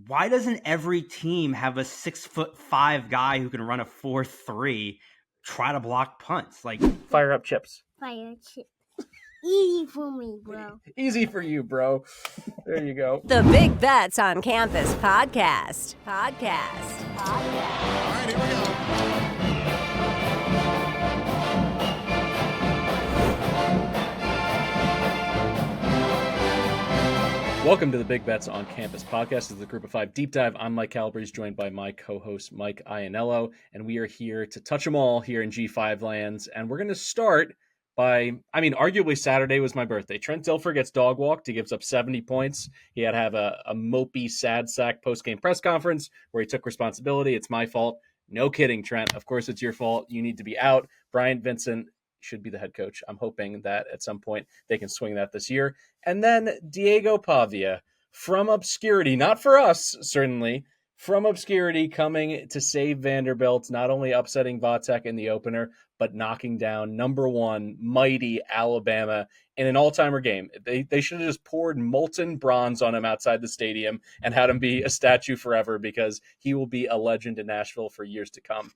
why doesn't every team have a 6'5" guy who can run a 4.3 try to block punts? Like, fire up chips. Fire chip. Easy for me, bro. Easy for you, bro. There you go. The Big Bets on Campus podcast. All right, here we go. Welcome to the Big Bets on Campus podcast. This is the Group of Five Deep Dive. I'm Mike Calabrese, joined by my co-host Mike Iannello, and we are here to touch them all here in G5 lands. And we're going to start by, arguably Saturday was my birthday. Trent Dilfer gets dog walked. He gives up 70 points. He had to have a mopey, sad sack post-game press conference where he took responsibility. It's my fault. No kidding, Trent. Of course it's your fault. You need to be out. Bryant Vincent should be the head coach. I'm hoping that at some point they can swing that this year. And then Diego Pavia from obscurity, not for us, certainly, from obscurity coming to save Vanderbilt, not only upsetting Vatek in the opener, but knocking down number one mighty Alabama in an all-timer game. They should have just poured molten bronze on him outside the stadium and had him be a statue forever, because he will be a legend in Nashville for years to come.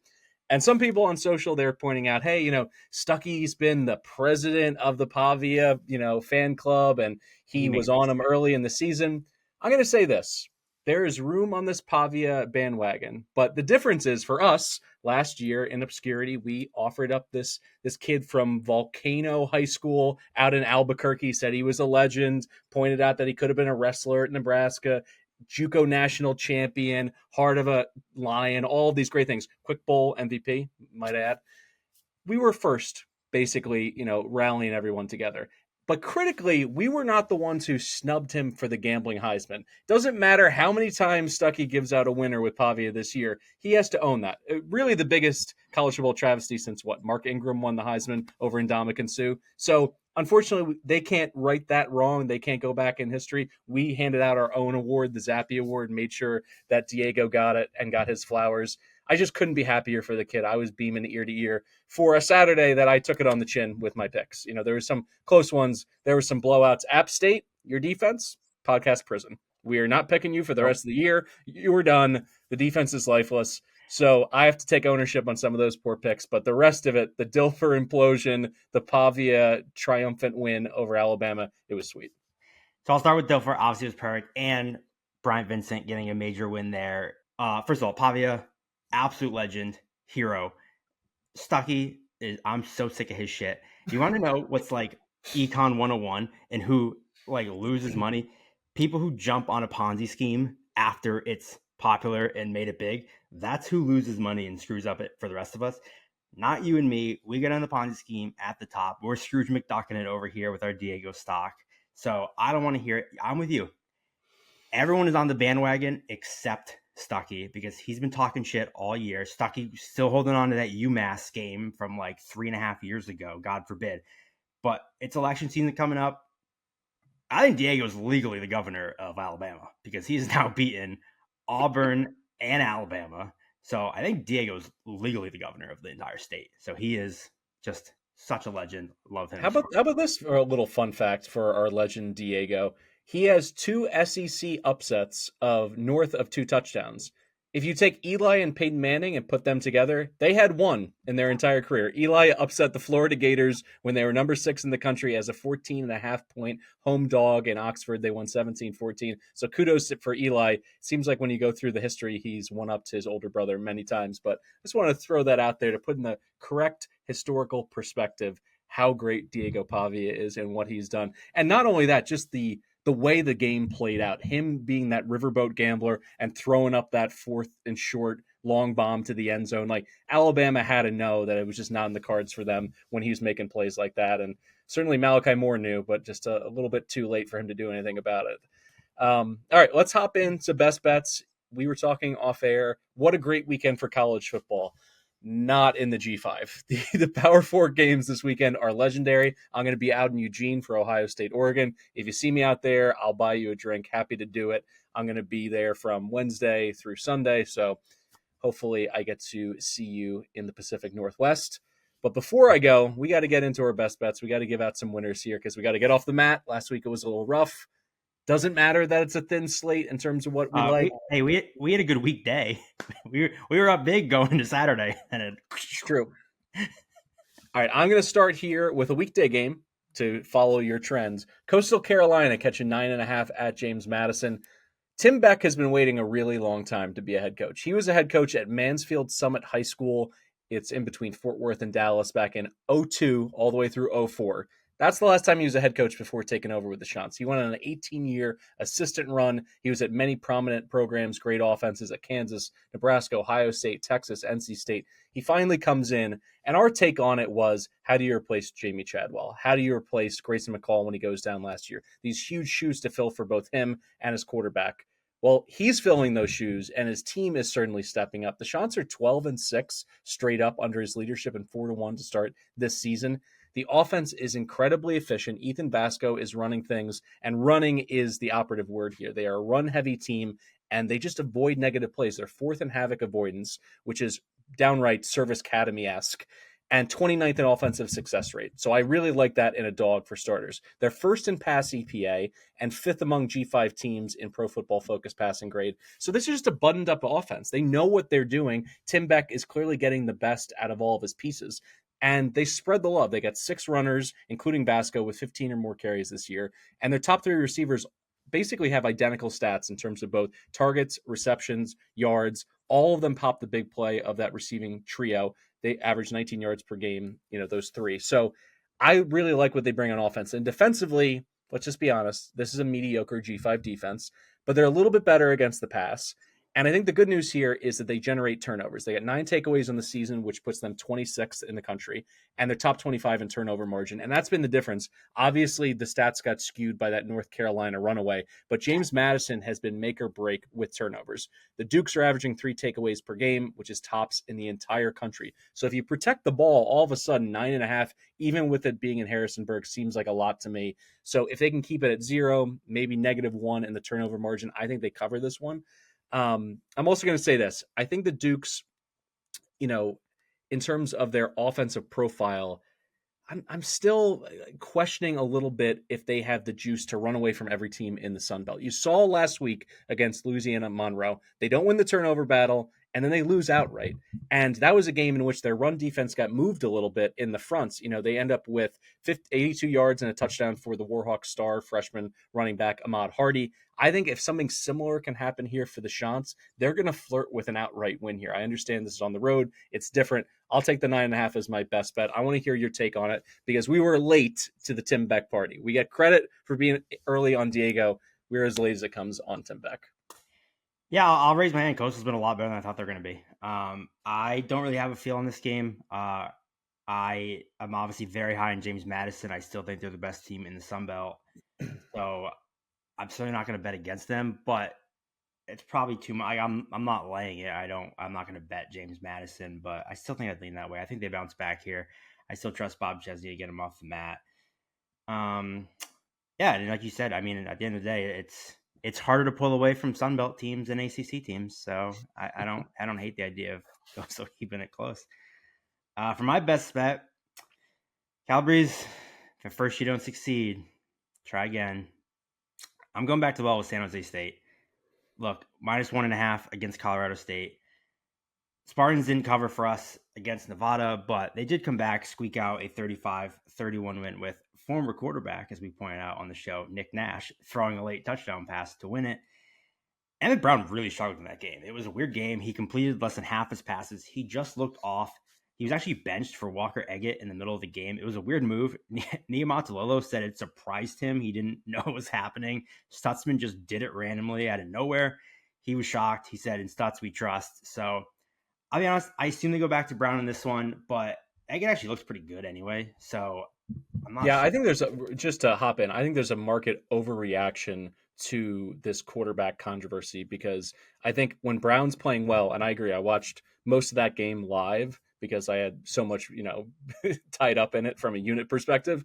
And some people on social, they're pointing out, hey, Stuckey's been the president of the Pavia, fan club, and he was on him early in the season. I'm going to say this. There is room on this Pavia bandwagon, but the difference is for us, last year in obscurity, we offered up this kid from Volcano High School out in Albuquerque, said he was a legend, pointed out that he could have been a wrestler at Nebraska, JUCO national champion, heart of a lion, all these great things. Quick bowl MVP, might I add. We were first, basically, rallying everyone together. But critically, we were not the ones who snubbed him for the gambling Heisman. Doesn't matter how many times Stuckey gives out a winner with Pavia this year. He has to own that. Really the biggest college football travesty since Mark Ingram won the Heisman over Ndamukong Suh. So unfortunately, they can't right that wrong. They can't go back in history. We handed out our own award, the Zappy Award, made sure that Diego got it and got his flowers. I just couldn't be happier for the kid. I was beaming ear to ear for a Saturday that I took it on the chin with my picks. There were some close ones. There were some blowouts. App State, your defense, podcast prison. We are not picking you for the rest of the year. You were done. The defense is lifeless. So I have to take ownership on some of those poor picks. But the rest of it, the Dilfer implosion, the Pavia triumphant win over Alabama, it was sweet. So I'll start with Dilfer. Obviously, it was perfect. And Bryant Vincent getting a major win there. First of all, Pavia, absolute legend, hero. Stuckey, I'm so sick of his shit. You want to know what's like Econ 101 and who loses money? People who jump on a Ponzi scheme after it's popular and made it big. That's who loses money and screws up it for the rest of us. Not you and me. We get on the Ponzi scheme at the top. We're Scrooge McDucking it over here with our Diego stock. So I don't want to hear it. I'm with you. Everyone is on the bandwagon except Stuckey, because he's been talking shit all year. Stuckey still holding on to that UMass game from 3.5 years ago, God forbid. But it's election season coming up. I think Diego's legally the governor of Alabama, because he's now beaten Auburn and Alabama. So I think Diego's legally the governor of the entire state. So he is just such a legend. Love him. How about this for a little fun fact for our legend Diego? He has 2 SEC upsets of north of 2 touchdowns. If you take Eli and Peyton Manning and put them together, they had 1 in their entire career. Eli upset the Florida Gators when they were number 6 in the country as a 14.5-point home dog in Oxford. They won 17-14. So kudos for Eli. Seems like when you go through the history, he's one-upped his older brother many times. But I just want to throw that out there to put in the correct historical perspective how great Diego Pavia is and what he's done. And not only that, just the way the game played out, him being that riverboat gambler and throwing up that 4th and short long bomb to the end zone. Alabama had to know that it was just not in the cards for them when he was making plays like that. And certainly Malachi Moore knew, but just a little bit too late for him to do anything about it. All right, let's hop into best bets. We were talking off air. What a great weekend for college football. Not in the G5. The Power 4 games this weekend are legendary. I'm going to be out in Eugene for Ohio State, Oregon. If you see me out there, I'll buy you a drink. Happy to do it. I'm going to be there from Wednesday through Sunday, so hopefully I get to see you in the Pacific Northwest. But before I go, we got to get into our best bets. We got to give out some winners here because we got to get off the mat. Last week it was a little rough. Doesn't matter that it's a thin slate in terms of what we like. We had a good weekday. we were up big going into Saturday, and It's true. All right, I'm going to start here with a weekday game to follow your trends. Coastal Carolina catching 9.5 at James Madison. Tim Beck has been waiting a really long time to be a head coach. He was a head coach at Mansfield Summit High School. It's in between Fort Worth and Dallas back in 2002 all the way through 2004. That's the last time he was a head coach before taking over with the Chants. He went on an 18-year assistant run. He was at many prominent programs, great offenses at Kansas, Nebraska, Ohio State, Texas, NC State. He finally comes in, and our take on it was, how do you replace Jamie Chadwell? How do you replace Grayson McCall when he goes down last year? These huge shoes to fill for both him and his quarterback. Well, he's filling those shoes, and his team is certainly stepping up. The Chants are 12-6 straight up under his leadership and 4-1 to start this season. The offense is incredibly efficient. Ethan Basco is running things, and running is the operative word here. They are a run-heavy team, and they just avoid negative plays. They're fourth in havoc avoidance, which is downright Service Academy-esque, and 29th in offensive success rate. So I really like that in a dog for starters. They're first in pass EPA and fifth among G5 teams in Pro Football Focus passing grade. So this is just a buttoned-up offense. They know what they're doing. Tim Beck is clearly getting the best out of all of his pieces. And they spread the love. They got 6 runners, including Basco, with 15 or more carries this year. And their top 3 receivers basically have identical stats in terms of both targets, receptions, yards. All of them pop the big play of that receiving trio. They average 19 yards per game, those 3. So I really like what they bring on offense. And defensively, let's just be honest, this is a mediocre G5 defense, but they're a little bit better against the pass. And I think the good news here is that they generate turnovers. They got 9 takeaways on the season, which puts them 26th in the country, and they're top 25 in turnover margin. And that's been the difference. Obviously, the stats got skewed by that North Carolina runaway, but James Madison has been make or break with turnovers. The Dukes are averaging 3 takeaways per game, which is tops in the entire country. So if you protect the ball, all of a sudden 9.5, even with it being in Harrisonburg, seems like a lot to me. So if they can keep it at 0, maybe -1 in the turnover margin, I think they cover this one. I'm also going to say this. I think the Dukes, in terms of their offensive profile, I'm still questioning a little bit if they have the juice to run away from every team in the Sun Belt. You saw last week against Louisiana Monroe, they don't win the turnover battle, and then they lose outright. And that was a game in which their run defense got moved a little bit in the fronts. They end up with 82 yards and a touchdown for the Warhawk star freshman running back Ahmad Hardy. I think if something similar can happen here for the Chants, they're going to flirt with an outright win here. I understand this is on the road. It's different. I'll take the 9.5 as my best bet. I want to hear your take on it because we were late to the Tim Beck party. We get credit for being early on Diego. We're as late as it comes on Tim Beck. Yeah, I'll raise my hand. Coastal's been a lot better than I thought they're going to be. I don't really have a feel on this game. I am obviously very high on James Madison. I still think they're the best team in the Sun Belt. So I'm certainly not going to bet against them, but it's probably too much. I'm not laying it. I'm not going to bet James Madison, but I still think I'd lean that way. I think they bounce back here. I still trust Bob Chesney to get him off the mat. Yeah, and like you said, I mean, at the end of the day, it's harder to pull away from Sun Belt teams than ACC teams. So I don't hate the idea of also keeping it close. For my best bet, Calabrese, if at first you don't succeed, try again. I'm going back to the well with San Jose State. Look, -1.5 against Colorado State. Spartans didn't cover for us against Nevada, but they did come back, squeak out a 35-31 win with former quarterback, as we pointed out on the show, Nick Nash, throwing a late touchdown pass to win it. Emmett Brown really struggled in that game. It was a weird game. He completed less than half his passes. He just looked off. He was actually benched for Walker Eggett in the middle of the game. It was a weird move. Niumatalolo said it surprised him. He didn't know what was happening. Stutzman just did it randomly out of nowhere. He was shocked. He said, in Stutz we trust. So I'll be honest, I assume they go back to Brown in this one, but Eggett actually looks pretty good anyway. So I'm not sure. I think just to hop in, I think there's a market overreaction to this quarterback controversy because I think when Brown's playing well, and I agree, I watched most of that game live because I had so much, tied up in it from a unit perspective.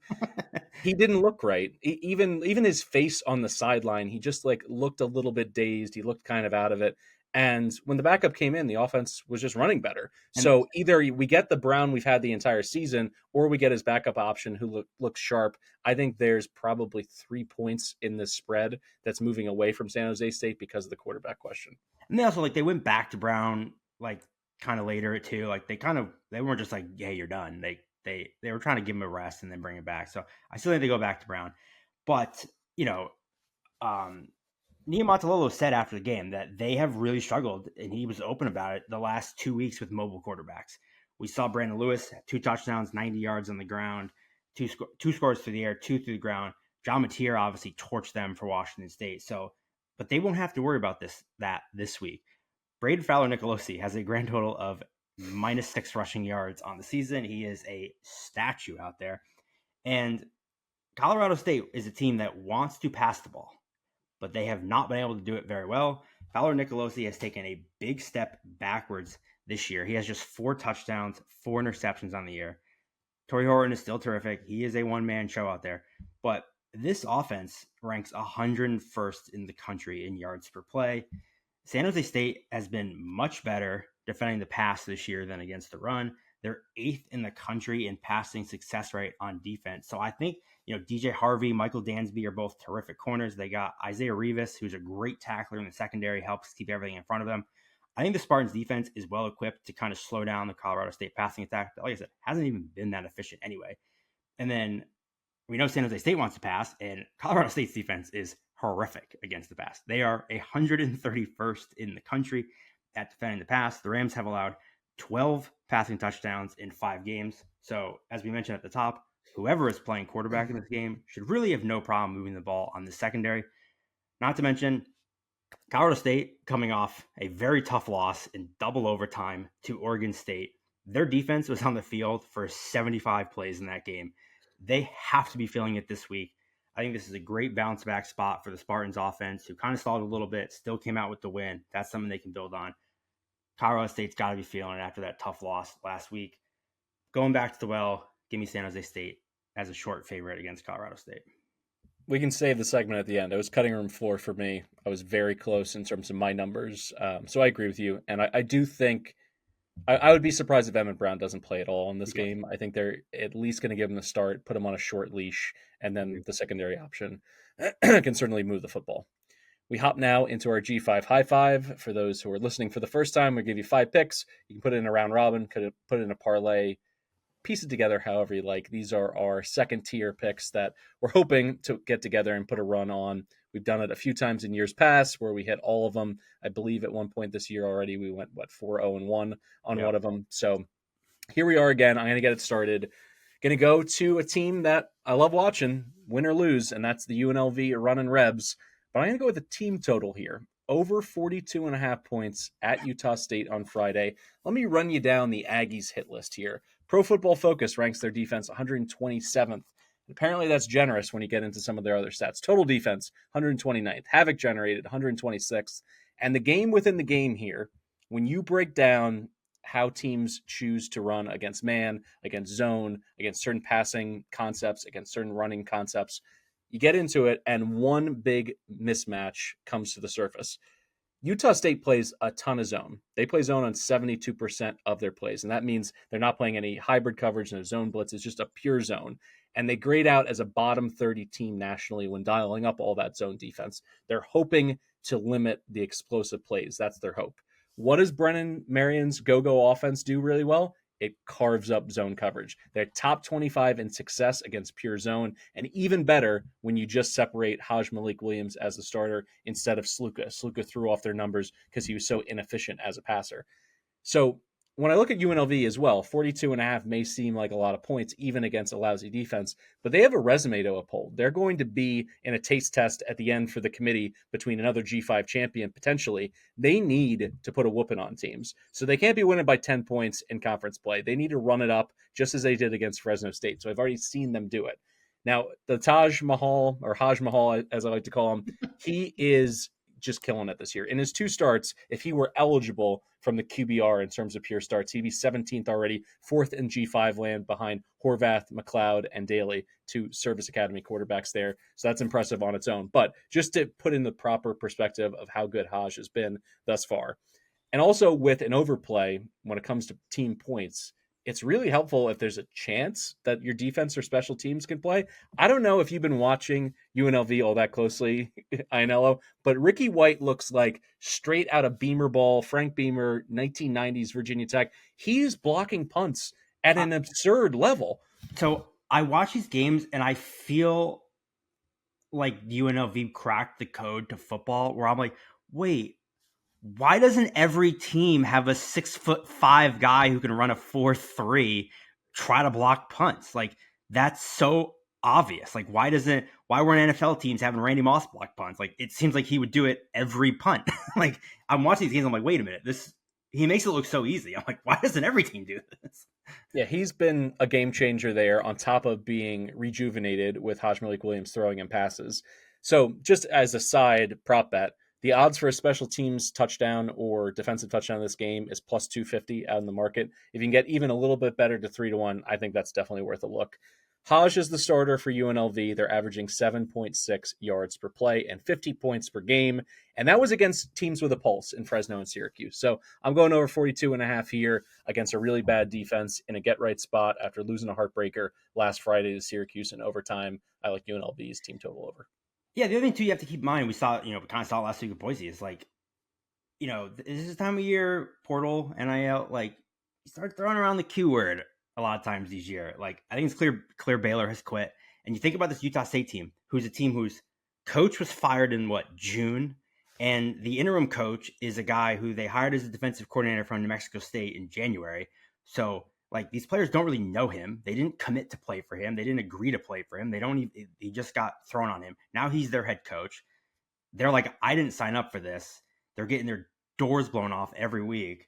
He didn't look right. Even his face on the sideline, he just looked a little bit dazed. He looked kind of out of it. And when the backup came in, the offense was just running better. And- So either we get the Brown we've had the entire season, or we get his backup option who looks sharp. I think there's probably 3 points in this spread that's moving away from San Jose State because of the quarterback question. And they also, they went back to Brown, kind of later too. They weren't just like, hey, you're done. They were trying to give him a rest and then bring him back. So I still think they go back to Brown. But, Nia Montalolo said after the game that they have really struggled, and he was open about it, the last 2 weeks with mobile quarterbacks. We saw Brandon Lewis, 2 touchdowns, 90 yards on the ground, two scores through the air, 2 through the ground. John Mateer obviously torched them for Washington State. But they won't have to worry about this week. Braden Fowler-Nicolosi has a grand total of -6 rushing yards on the season. He is a statue out there. And Colorado State is a team that wants to pass the ball, but they have not been able to do it very well. Fowler-Nicolosi has taken a big step backwards this year. He has just 4 touchdowns, 4 interceptions on the year. Torrey Horton is still terrific. He is a one-man show out there. But this offense ranks 101st in the country in yards per play. San Jose State has been much better defending the pass this year than against the run. They're 8th in the country in passing success rate on defense. So I think, DJ Harvey, Michael Dansby are both terrific corners. They got Isaiah Rivas, who's a great tackler in the secondary, helps keep everything in front of them. I think the Spartans defense is well equipped to kind of slow down the Colorado State passing attack. But like I said, hasn't even been that efficient anyway. And then we know San Jose State wants to pass, and Colorado State's defense is horrific against the pass. They are 131st in the country at defending the pass. The Rams have allowed 12 passing touchdowns in 5 games. So as we mentioned at the top, whoever is playing quarterback in this game should really have no problem moving the ball on the secondary. Not to mention, Colorado State coming off a very tough loss in double overtime to Oregon State. Their defense was on the field for 75 plays in that game. They have to be feeling it this week. I think this is a great bounce back spot for the Spartans offense, who kind of stalled a little bit, still came out with the win. That's something they can build on. Colorado State's got to be feeling it after that tough loss last week. Going back to the well, give me San Jose State as a short favorite against Colorado State. We can save the segment at the end. It was cutting room floor for me. I was very close in terms of my numbers. So I agree with you. And I do think I would be surprised if Emmett Brown doesn't play at all in this game. I think they're at least going to give him the start, put him on a short leash, and then the secondary option can certainly move the football. We hop now into our G5 High Five. For those who are listening for the first time, we give you 5 picks. You can put it in a round robin, could put it in a parlay, piece it together however you like. These are our second tier picks that we're hoping to get together and put a run on. We've done it a few times in years past where we hit all of them. I believe at one point this year already we went 4-0-1 on one of them. So here we are again. I'm going to get it started. Going to go to a team that I love watching, win or lose, and that's the UNLV running Rebs. But I'm going to go with a team total here. Over 42.5 points at Utah State on Friday. Let me run you down the Aggies hit list here. Pro Football Focus ranks their defense 127th. Apparently that's generous when you get into some of their other stats. Total defense, 129th. Havoc generated, 126th. And the game within the game here, when you break down how teams choose to run against man, against zone, against certain passing concepts, against certain running concepts, you get into it, and one big mismatch comes to the surface. Utah State plays a ton of zone. They play zone on 72% of their plays, and that means they're not playing any hybrid coverage, no zone blitz. It's just a pure zone. And they grade out as a bottom 30 team nationally when dialing up all that zone defense. They're hoping to limit the explosive plays. That's their hope. What does Brennan Marion's go-go offense do really well? It carves up zone coverage. They're top 25 in success against pure zone, and even better when you just separate Haj Malik Williams as the starter instead of Sluka. Sluka threw off their numbers because he was so inefficient as a passer. So when I look at UNLV as well, 42.5 may seem like a lot of points, even against a lousy defense, but they have a resume to uphold. They're going to be in a taste test at the end for the committee between another G5 champion, potentially. They need to put a whooping on teams. So they can't be winning by 10 points in conference play. They need to run it up just as they did against Fresno State. So I've already seen them do it. Now, the Taj Mahal, or Haj Mahal, as I like to call him, he is just killing it this year. In his 2 starts, if he were eligible from the QBR in terms of pure starts, he'd be 17th already, 4th in G5 land behind Horvath, McLeod, and Daly, 2 Service Academy quarterbacks there. So that's impressive on its own. But just to put in the proper perspective of how good Haj has been thus far, and also with an overplay when it comes to team points, it's really helpful if there's a chance that your defense or special teams can play. I don't know if you've been watching UNLV all that closely, Ianello, but Ricky White looks like straight out of Beamer ball, Frank Beamer, 1990s Virginia Tech. He's blocking punts at an absurd level. So I watch these games and I feel like UNLV cracked the code to football where I'm like, wait, why doesn't every team have a 6'5" guy who can run a 4.3 try to block punts? Like, that's so obvious. Like, why weren't NFL teams having Randy Moss block punts? Like, it seems like he would do it every punt. Like, I'm watching these games, I'm like, wait a minute, he makes it look so easy. I'm like, why doesn't every team do this? Yeah, he's been a game changer there on top of being rejuvenated with Haj Malik Williams throwing him passes. So just as a side prop bet, the odds for a special teams touchdown or defensive touchdown in this game is plus 250 out in the market. If you can get even a little bit better to 3-1, I think that's definitely worth a look. Haj is the starter for UNLV. They're averaging 7.6 yards per play and 50 points per game. And that was against teams with a pulse in Fresno and Syracuse. So I'm going over 42.5 here against a really bad defense in a get-right spot after losing a heartbreaker last Friday to Syracuse in overtime. I like UNLV's team total over. Yeah, the other thing, too, you have to keep in mind, we kind of saw it last week with Boise, is like, this is the time of year, portal, NIL, like, you start throwing around the Q word a lot of times this year. Like, I think it's clear Baylor has quit. And you think about this Utah State team, who's a team whose coach was fired in, June? And the interim coach is a guy who they hired as a defensive coordinator from New Mexico State in January. So, like, these players don't really know him. They didn't commit to play for him. They didn't agree to play for him. He just got thrown on him. Now he's their head coach. They're like, I didn't sign up for this. They're getting their doors blown off every week.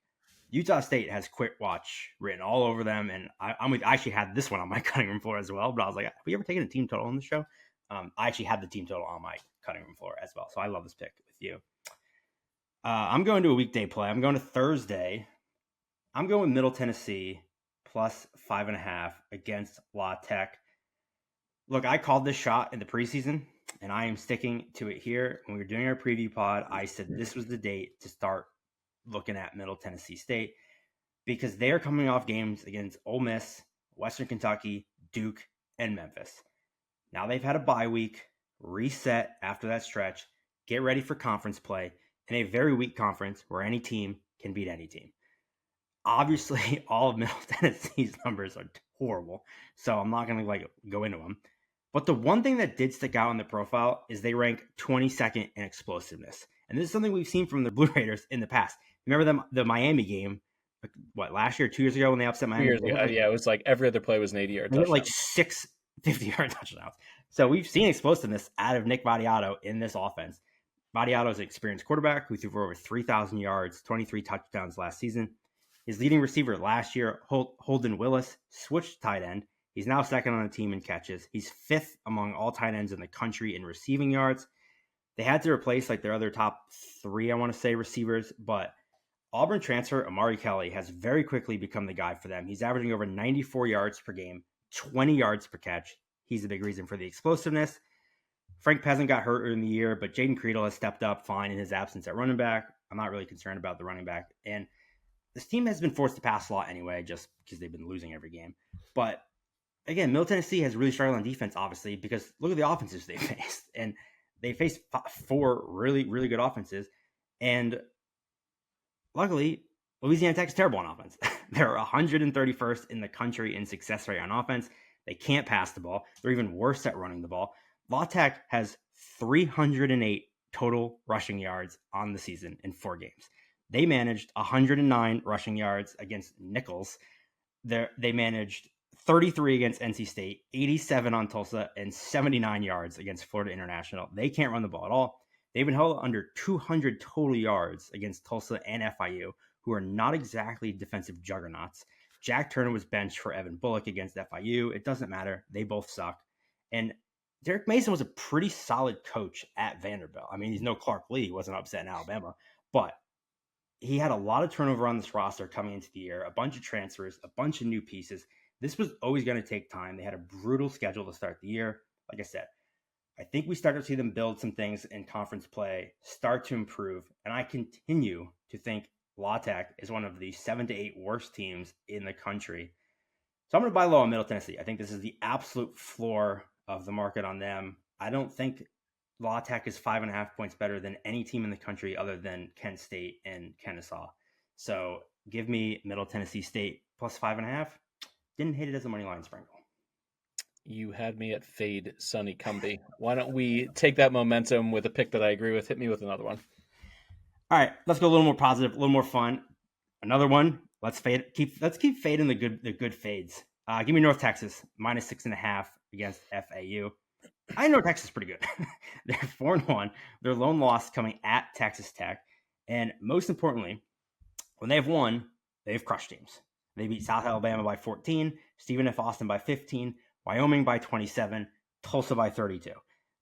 Utah State has quit watch written all over them. And I actually had this one on my cutting room floor as well. But I was like, have we ever taken a team total on the show? I actually had the team total on my cutting room floor as well. So I love this pick with you. I'm going to a weekday play. I'm going to Thursday. I'm going Middle Tennessee plus 5.5 against La Tech. Look, I called this shot in the preseason, and I am sticking to it here. When we were doing our preview pod, I said this was the date to start looking at Middle Tennessee State because they are coming off games against Ole Miss, Western Kentucky, Duke, and Memphis. Now they've had a bye week, reset after that stretch, get ready for conference play in a very weak conference where any team can beat any team. Obviously, all of Middle Tennessee's numbers are horrible, so I'm not going to go into them. But the one thing that did stick out in the profile is they rank 22nd in explosiveness. And this is something we've seen from the Blue Raiders in the past. Remember the Miami game, last year, 2 years ago when they upset Miami? 2 years ago, yeah, it was like every other play was an 80-yard touchdown. Like 6 50-yard touchdowns. So we've seen explosiveness out of Nick Vattiato in this offense. Vattiato is an experienced quarterback who threw for over 3,000 yards, 23 touchdowns last season. His leading receiver last year, Holden Willis, switched tight end. He's now second on the team in catches. He's 5th among all tight ends in the country in receiving yards. They had to replace their other top 3, I want to say, receivers, but Auburn transfer Amari Kelly has very quickly become the guy for them. He's averaging over 94 yards per game, 20 yards per catch. He's a big reason for the explosiveness. Frank Peasant got hurt in the year, but Jaden Creedle has stepped up fine in his absence at running back. I'm not really concerned about the running back. And this team has been forced to pass a lot anyway, just because they've been losing every game. But again, Middle Tennessee has really struggled on defense, obviously, because look at the offenses they faced. And they faced 4 really, really good offenses. And luckily, Louisiana Tech's terrible on offense. They're 131st in the country in success rate on offense. They can't pass the ball. They're even worse at running the ball. La Tech has 308 total rushing yards on the season in 4 games. They managed 109 rushing yards against Nichols. They managed 33 against NC State, 87 on Tulsa, and 79 yards against Florida International. They can't run the ball at all. They've been held under 200 total yards against Tulsa and FIU, who are not exactly defensive juggernauts. Jack Turner was benched for Evan Bullock against FIU. It doesn't matter. They both suck. And Derek Mason was a pretty solid coach at Vanderbilt. I mean, he's no Clark Lee. He wasn't upset in Alabama, but he had a lot of turnover on this roster coming into the year, a bunch of transfers, a bunch of new pieces. This was always going to take time. They had a brutal schedule to start the year. Like I said, I think we started to see them build some things in conference play, start to improve, and I continue to think La Tech is one of the 7 to 8 worst teams in the country. So I'm going to buy low on Middle Tennessee. I think this is the absolute floor of the market on them. I don't think La Tech is 5.5 points better than any team in the country other than Kent State and Kennesaw. So give me Middle Tennessee State plus 5.5. Didn't hate it as a money line sprinkle. You had me at fade Sonny Cumby. Why don't we take that momentum with a pick that I agree with? Hit me with another one. All right, let's go a little more positive, a little more fun. Another one. Let's keep fading the good fades. Give me North Texas minus 6.5 against FAU. I know Texas is pretty good. They're 4-1. Their lone loss coming at Texas Tech, and most importantly, when they have won, they've crushed teams. They beat South Alabama by 14, Stephen F. Austin by 15, Wyoming by 27, Tulsa by 32.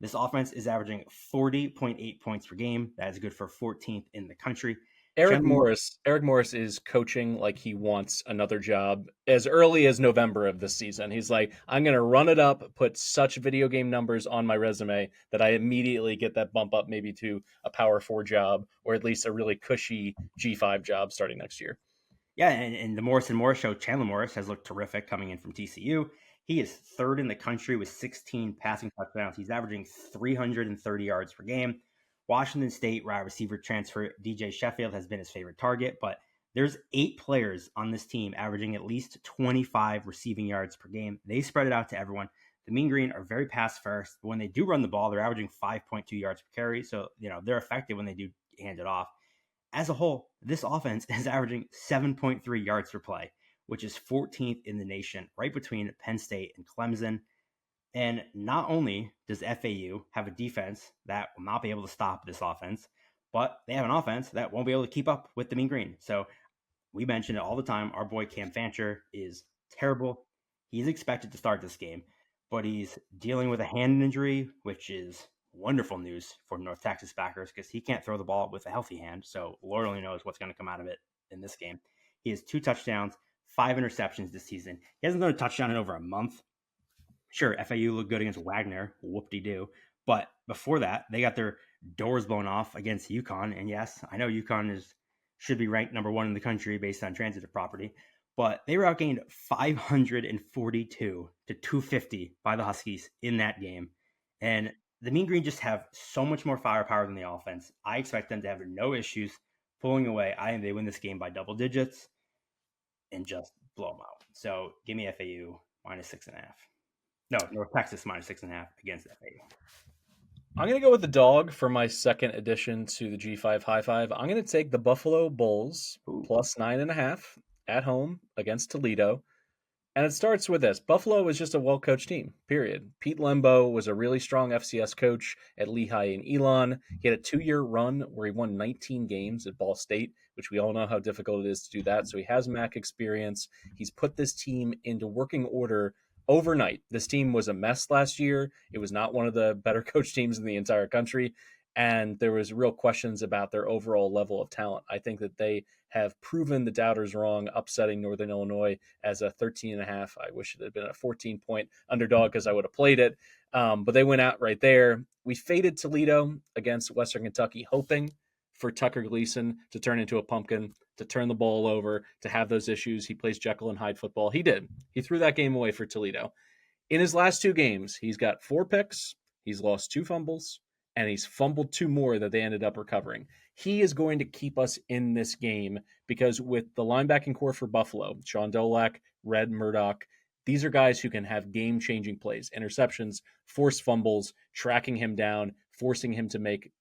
This offense is averaging 40.8 points per game. That is good for 14th in the country. Eric Morris is coaching like he wants another job as early as November of this season. He's like, I'm going to run it up, put such video game numbers on my resume that I immediately get that bump up maybe to a Power 4 job or at least a really cushy G5 job starting next year. Yeah, and the Morris and Morris show, Chandler Morris has looked terrific coming in from TCU. He is third in the country with 16 passing touchdowns. He's averaging 330 yards per game. Washington State wide receiver transfer DJ Sheffield has been his favorite target, but there's 8 players on this team averaging at least 25 receiving yards per game. They spread it out to everyone. The Mean Green are very pass first, but when they do run the ball, they're averaging 5.2 yards per carry. So, they're effective when they do hand it off. As a whole, this offense is averaging 7.3 yards per play, which is 14th in the nation, right between Penn State and Clemson. And not only does FAU have a defense that will not be able to stop this offense, but they have an offense that won't be able to keep up with the Mean Green. So we mention it all the time. Our boy Cam Fancher is terrible. He's expected to start this game, but he's dealing with a hand injury, which is wonderful news for North Texas backers because he can't throw the ball with a healthy hand. So Lord only knows what's going to come out of it in this game. He has 2 touchdowns, 5 interceptions this season. He hasn't thrown a touchdown in over a month. Sure, FAU looked good against Wagner, whoop-de-doo. But before that, they got their doors blown off against UConn. And yes, I know UConn should be ranked number 1 in the country based on transitive property. But they were outgained 542 to 250 by the Huskies in that game. And the Mean Green just have so much more firepower than the offense. I expect them to have no issues pulling away. I think they win this game by double digits and just blow them out. So give me FAU minus 6.5. No, North Texas minus 6.5 against FAU. I'm going to go with the dog for my second addition to the G5 High Five. I'm going to take the Buffalo Bulls plus 9.5 at home against Toledo. And it starts with this. Buffalo is just a well-coached team, period. Pete Lembo was a really strong FCS coach at Lehigh and Elon. He had a 2-year run where he won 19 games at Ball State, which we all know how difficult it is to do that. So he has MAC experience. He's put this team into working order overnight. This team was a mess last year. It was not one of the better coach teams in the entire country. And there was real questions about their overall level of talent. I think that they have proven the doubters wrong, upsetting Northern Illinois as a 13.5. I wish it had been a 14-point underdog because I would have played it. But they went out right there. We faded Toledo against Western Kentucky, hoping for Tucker Gleason to turn into a pumpkin, to turn the ball over, to have those issues. He plays Jekyll and Hyde football. He did. He threw that game away for Toledo. In his last 2 games, he's got 4 picks. He's lost 2 fumbles. And he's fumbled 2 more that they ended up recovering. He is going to keep us in this game because with the linebacking core for Buffalo, Sean Dolak, Red Murdoch, these are guys who can have game-changing plays, interceptions, forced fumbles, tracking him down, forcing him to make,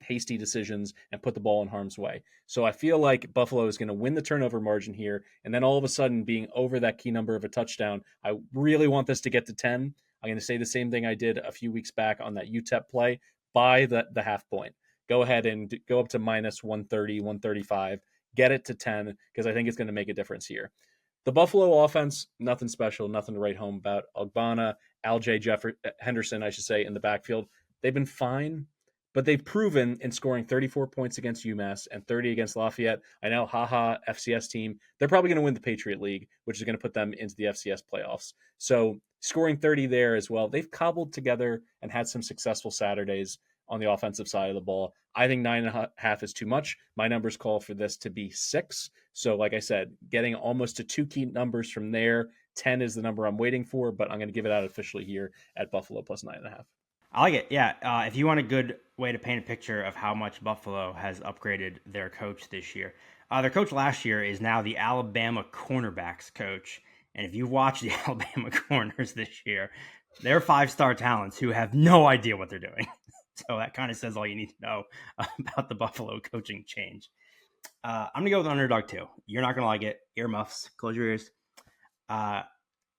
hasty decisions and put the ball in harm's way. So I feel like Buffalo is going to win the turnover margin here. And then all of a sudden being over that key number of a touchdown, I really want this to get to 10. I'm going to say the same thing I did a few weeks back on that UTEP play. By the half point. Go ahead and go up to minus 130, 135. Get it to 10 because I think it's going to make a difference here. The Buffalo offense, nothing special, nothing to write home about. Ogbonna, Henderson, I should say, in the backfield, they've been fine, but they've proven in scoring 34 points against UMass and 30 against Lafayette. I know, FCS team. They're probably going to win the Patriot League, which is going to put them into the FCS playoffs. So scoring 30 there as well. They've cobbled together and had some successful Saturdays on the offensive side of the ball. I think 9.5 is too much. My numbers call for this to be 6. So like I said, getting almost to 2 key numbers from there. 10 is the number I'm waiting for, but I'm going to give it out officially here at Buffalo plus 9.5. I like it. Yeah. If you want a good way to paint a picture of how much Buffalo has upgraded their coach this year, their coach last year is now the Alabama cornerbacks coach. And if you watch the Alabama corners this year, they're 5-star talents who have no idea what they're doing. So that kind of says all you need to know about the Buffalo coaching change. I'm going to go with Underdog 2. You're not going to like it. Earmuffs. Close your ears.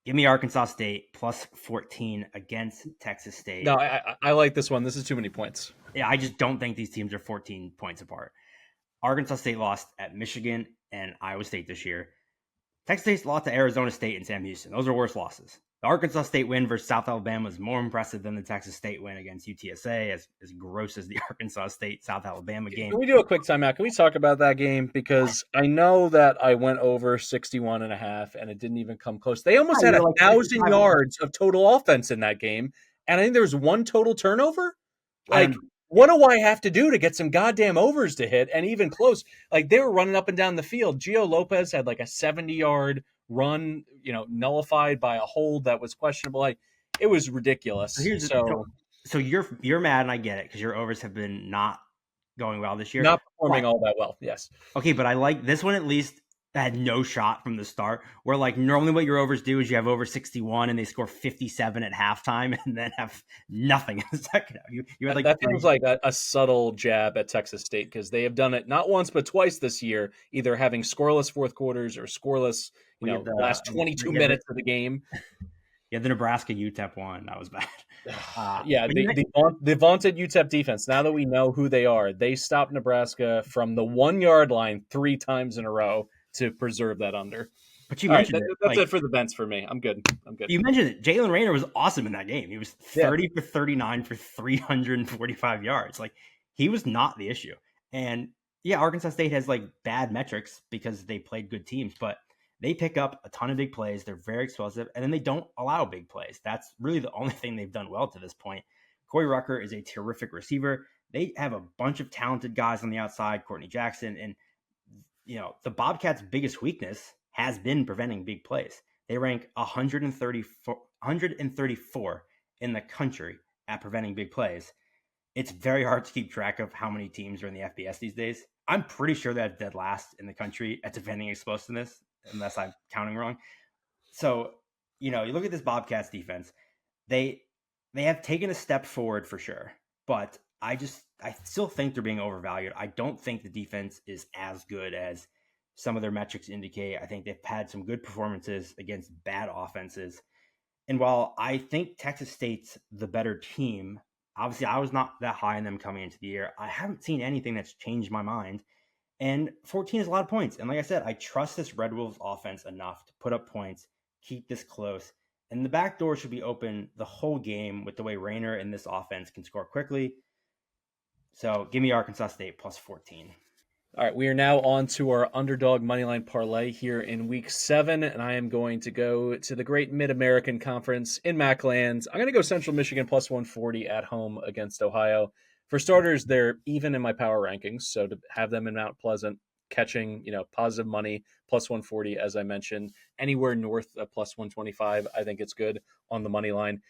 Give me Arkansas State plus 14 against Texas State. No, I like this one. This is too many points. Yeah, I just don't think these teams are 14 points apart. Arkansas State lost at Michigan and Iowa State this year. Texas State lost to Arizona State and Sam Houston. Those are worse losses. The Arkansas State win versus South Alabama is more impressive than the Texas State win against UTSA, as gross as the Arkansas State-South Alabama game. Can we do a quick timeout? Can we talk about that game? Because I know that I went over 61.5 and it didn't even come close. They almost had 1,000 yards of total offense in that game. And I think there was one total turnover. Like, what do I have to do to get some goddamn overs to hit and even close? Like, they were running up and down the field. Gio Lopez had like a 70-yard run, nullified by a hold that was questionable. Like, it was ridiculous. So you're mad, and I get it, because your overs have been not going well this year. Not performing all that well, yes. Okay, but I like this one at least had no shot from the start, where like normally what your overs do is you have over 61 and they score 57 at halftime and then have nothing in the second half. You had like that feels like a subtle jab at Texas State, because they have done it not once but twice this year, either having scoreless fourth quarters or scoreless, the last 22 minutes of the game. Yeah, the Nebraska UTEP one, that was bad. The vaunted UTEP defense. Now that we know who they are, they stopped Nebraska from the 1-yard line 3 times in a row to preserve that under. But you mentioned that's it for the Bents for me. I'm good. You mentioned it. Jalen Raynor was awesome in that game. He was 30 for 39 for 345 yards. Like, he was not the issue. And yeah, Arkansas State has like bad metrics because they played good teams, but they pick up a ton of big plays. They're very explosive, and then they don't allow big plays. That's really the only thing they've done well to this point. Corey Rucker is a terrific receiver. They have a bunch of talented guys on the outside, Courtney Jackson, and the Bobcats' biggest weakness has been preventing big plays. They rank 134 in the country at preventing big plays. It's very hard to keep track of how many teams are in the FBS these days. I'm pretty sure that's dead last in the country at defending explosiveness, unless I'm counting wrong. So, you look at this Bobcats defense. They have taken a step forward for sure, but I still think they're being overvalued. I don't think the defense is as good as some of their metrics indicate. I think they've had some good performances against bad offenses. And while I think Texas State's the better team, obviously I was not that high on them coming into the year. I haven't seen anything that's changed my mind. And 14 is a lot of points. And like I said, I trust this Red Wolves offense enough to put up points, keep this close. And the back door should be open the whole game with the way Raynor and this offense can score quickly. So give me Arkansas State plus 14. All right, we are now on to our Underdog Moneyline Parlay here in Week 7, and I am going to go to the Great Mid-American Conference in MAClands. I'm going to go Central Michigan plus 140 at home against Ohio. For starters, they're even in my power rankings, so to have them in Mount Pleasant catching, positive money, plus 140, as I mentioned, anywhere north of plus 125, I think it's good on the money line.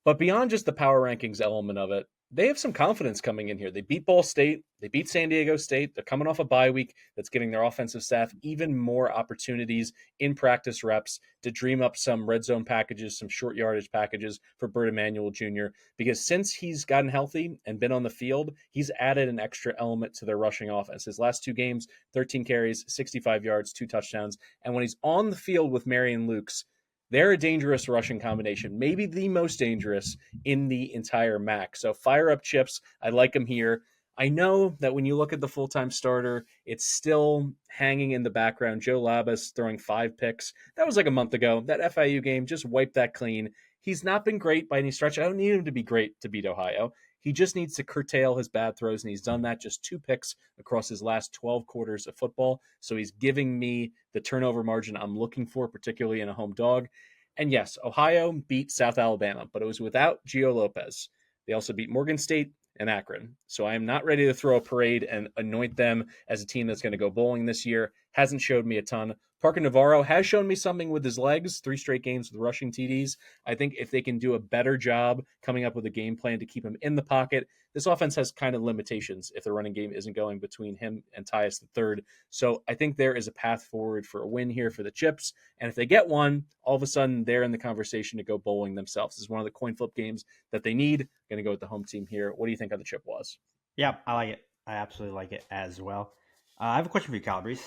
But beyond just the power rankings element of it, they have some confidence coming in here. They beat Ball State. They beat San Diego State. They're coming off a bye week that's giving their offensive staff even more opportunities in practice reps to dream up some red zone packages, some short yardage packages for Bert Emanuel Jr. Because since he's gotten healthy and been on the field, he's added an extra element to their rushing offense. His last 2 games, 13 carries, 65 yards, 2 touchdowns. And when he's on the field with Marion Lukes, they're a dangerous rushing combination, maybe the most dangerous in the entire MAC. So fire up chips. I like them here. I know that when you look at the full-time starter, it's still hanging in the background. Joe Labas throwing 5 picks. That was like a month ago. That FIU game, just wiped that clean. He's not been great by any stretch. I don't need him to be great to beat Ohio. He just needs to curtail his bad throws, and he's done that. Just 2 picks across his last 12 quarters of football. So he's giving me the turnover margin I'm looking for, particularly in a home dog. And yes, Ohio beat South Alabama, but it was without Gio Lopez. They also beat Morgan State and Akron. So I am not ready to throw a parade and anoint them as a team that's going to go bowling this year. Hasn't showed me a ton. Parker Navarro has shown me something with his legs, 3 straight games with rushing TDs. I think if they can do a better job coming up with a game plan to keep him in the pocket, this offense has kind of limitations if the running game isn't going between him and Tyus III. So I think there is a path forward for a win here for the Chips. And if they get one, all of a sudden they're in the conversation to go bowling themselves. This is one of the coin flip games that they need. Going to go with the home team here. What do you think on the Chippewas? Yeah, I like it. I absolutely like it as well. I have a question for you, Calabrese.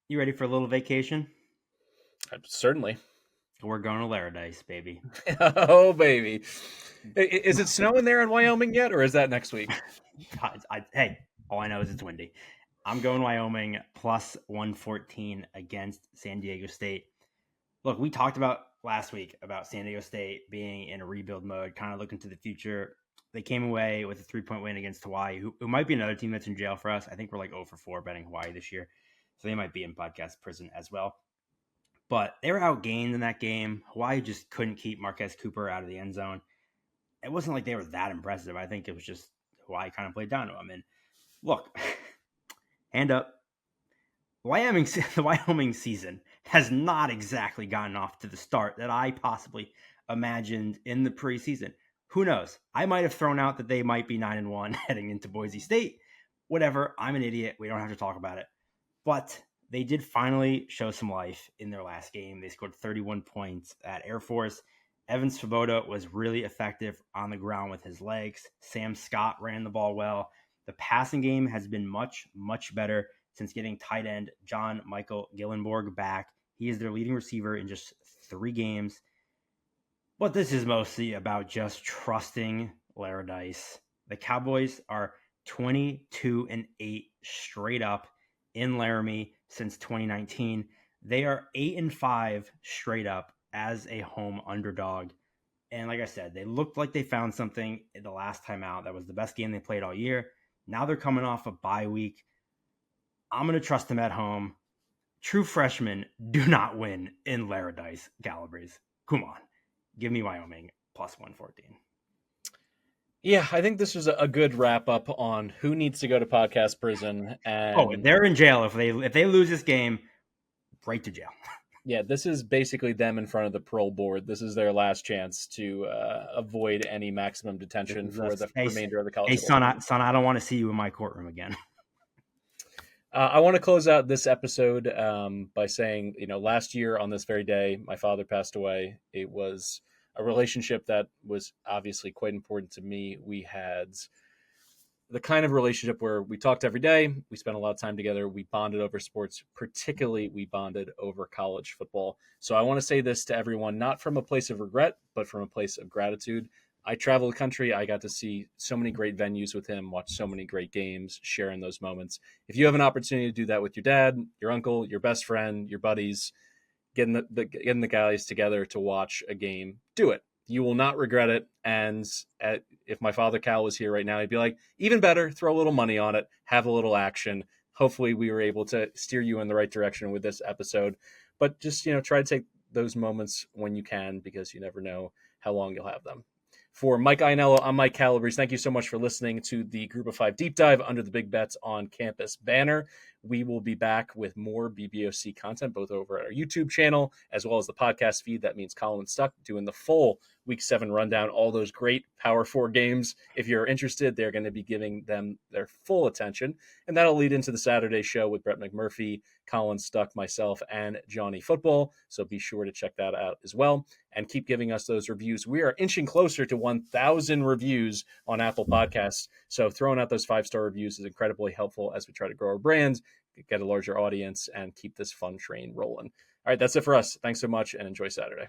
You ready for a little vacation? Certainly. We're going to Laradice, baby. Oh, baby. Is it snowing there in Wyoming yet, or is that next week? Hey, all I know is it's windy. I'm going Wyoming plus 114 against San Diego State. Look, we talked about last week about San Diego State being in a rebuild mode, kind of looking to the future. They came away with a 3-point win against Hawaii, who might be another team that's in jail for us. I think we're like 0 for 4 betting Hawaii this year. So they might be in podcast prison as well. But they were outgained in that game. Hawaii just couldn't keep Marquez Cooper out of the end zone. It wasn't like they were that impressive. I think it was just Hawaii kind of played down to them. And look, hand up. The Wyoming season has not exactly gotten off to the start that I possibly imagined in the preseason. Who knows? I might have thrown out that they might be 9-1 heading into Boise State. Whatever. I'm an idiot. We don't have to talk about it. But they did finally show some life in their last game. They scored 31 points at Air Force. Evan Svoboda was really effective on the ground with his legs. Sam Scott ran the ball well. The passing game has been much, much better since getting tight end John Michael Gillenborg back. He is their leading receiver in just 3 games. But this is mostly about just trusting Laradice. The Cowboys are 22-8 straight up in Laramie since 2019. They are 8-5 straight up as a home underdog. And like I said, they looked like they found something the last time out. That was the best game they played all year. Now they're coming off a bye week. I'm going to trust them at home. True freshmen do not win in Laradice, Calabrese. Come on. Give me Wyoming plus 114. Yeah, I think this was a good wrap up on who needs to go to podcast prison. And they're in jail if they lose this game, right to jail. Yeah, this is basically them in front of the parole board. This is their last chance to avoid any maximum detention for the remainder of the college. Hey, son, I don't want to see you in my courtroom again. I want to close out this episode by saying, last year on this very day, my father passed away. It was a relationship that was obviously quite important to me. We had the kind of relationship where we talked every day. We spent a lot of time together. We bonded over sports. Particularly, we bonded over college football. So I want to say this to everyone, not from a place of regret, but from a place of gratitude. I traveled the country. I got to see so many great venues with him, watch so many great games, share in those moments. If you have an opportunity to do that with your dad, your uncle, your best friend, your buddies, getting the guys together to watch a game, do it. You will not regret it. And if my father Cal was here right now, he'd be like, even better, throw a little money on it, have a little action. Hopefully we were able to steer you in the right direction with this episode. But just, try to take those moments when you can, because you never know how long you'll have them. For Mike Iannello, I'm Mike Calabrese. Thank you so much for listening to the Group of 5 Deep Dive Under the Big Bets on Campus banner. We will be back with more BBOC content, both over at our YouTube channel, as well as the podcast feed. That means Colin and Stuck doing the full Week 7 rundown, all those great Power 4 games. If you're interested, they're going to be giving them their full attention. And that'll lead into the Saturday show with Brett McMurphy, Colin Stuck, myself, and Johnny Football. So be sure to check that out as well. And keep giving us those reviews. We are inching closer to 1,000 reviews on Apple Podcasts. So throwing out those 5-star reviews is incredibly helpful as we try to grow our brands, get a larger audience, and keep this fun train rolling. All right, that's it for us. Thanks so much, and enjoy Saturday.